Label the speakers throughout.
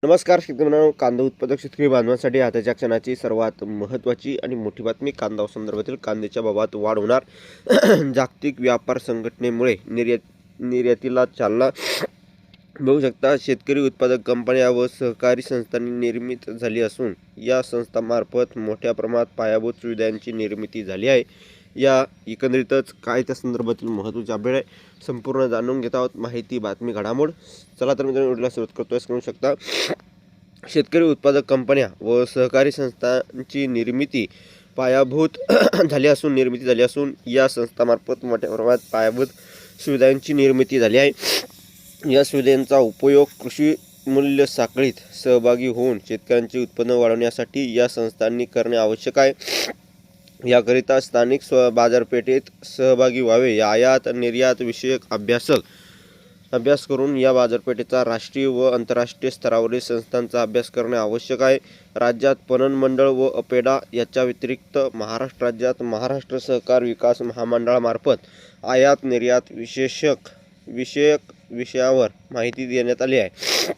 Speaker 1: नमस्कार शेतकरी मित्रांनो, कांदा उत्पादक शेतकरी बांधवांसाठी आताच्या क्षणाची सर्वात महत्त्वाची आणि मोठी बातमी. कांदा संदर्भातील कांद्याच्या भावात वाढ होणार. जागतिक व्यापार संघटनेमुळे निर्यातीला चालना. बघू शकता, शेतकरी उत्पादक कंपन्या व सहकारी संस्थांनी निर्मित झाली असून या संस्थांमार्फत मोठ्या प्रमाणात पायाभूत सुविधांची निर्मिती झाली आहे. या एकंदरीतच काय त्या संदर्भातील महत्त्वाचे अपडेट आहे, संपूर्ण जाणून घेत आहोत. माहिती, बातमी, घडामोड. चला तर मित्रांनो, व्हिडिओला सुरुवात करतोय. करू शकता, शेतकरी उत्पादक कंपन्या व सहकारी संस्थांची निर्मिती झाली असून या संस्थांमार्फत मोठ्या प्रमाणात पायाभूत सुविधांची निर्मिती झाली आहे. या सुविधांचा उपयोग कृषी मूल्य साखळीत सहभागी होऊन शेतकऱ्यांचे उत्पन्न वाढवण्यासाठी या संस्थांनी करणे आवश्यक आहे. याकरिता स्थानिक बाजारपेठेत सहभागी व्हावे. आयात निर्यात विषयक अभ्यास करून या बाजारपेठेचा राष्ट्रीय व आंतरराष्ट्रीय स्तरावरील संस्थांचा अभ्यास करणे आवश्यक आहे. राज्यात पणन मंडळ व अपेडा याच्या व्यतिरिक्त महाराष्ट्र राज्यात महाराष्ट्र सहकार विकास महामंडळामार्फत आयात निर्यात विषयक विषयावर माहिती देण्यात आली आहे.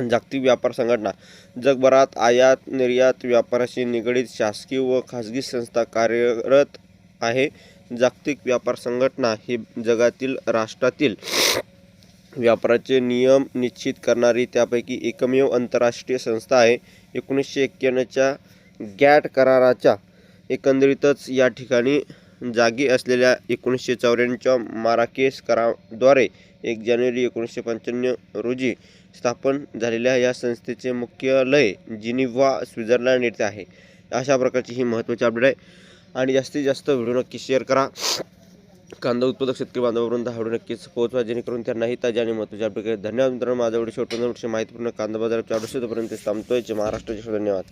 Speaker 1: जागतिक व्यापार संघटना. जगभरात आयात निर्यात व्यापाराशी निगडीत शासकीय व खाजगी संस्था कार्यरत आहे. जागतिक व्यापार संघटना ही जगातील राष्ट्रातील व्यापाराचे नियम निश्चित करणारी त्यापैकी एकमेव आंतरराष्ट्रीय संस्था आहे. 1991च्या गॅट कराराच्या एकंदरीतच या ठिकाणी जागी असलेल्या 1994च्या माराकेश कराराद्वारे 1 जानेवारी 1995 रोजी स्थापन झालेल्या या संस्थेचे मुख्यालय जिनिव्हा, स्वित्झर्लंड येथे आहे. अशा प्रकारची ही महत्त्वाची अपडेट आहे. आणि जास्तीत जास्त व्हिडिओ नक्की शेअर करा. कांदा उत्पादक शेतकरी बांधवांपर्यंत हा व्हिडिओ नक्कीच पोहोचवा, जेणेकरून त्यांनाही ताज्या आणि महत्त्वाच्या अपडेट. धन्यवाद मित्रांनो. माझा व्हिडिओ शेवटपर्यंत माहितीपूर्ण कांदा बाजाराच्या अपडेट्सपर्यंत थांबतोय. महाराष्ट्राचे धन्यवाद.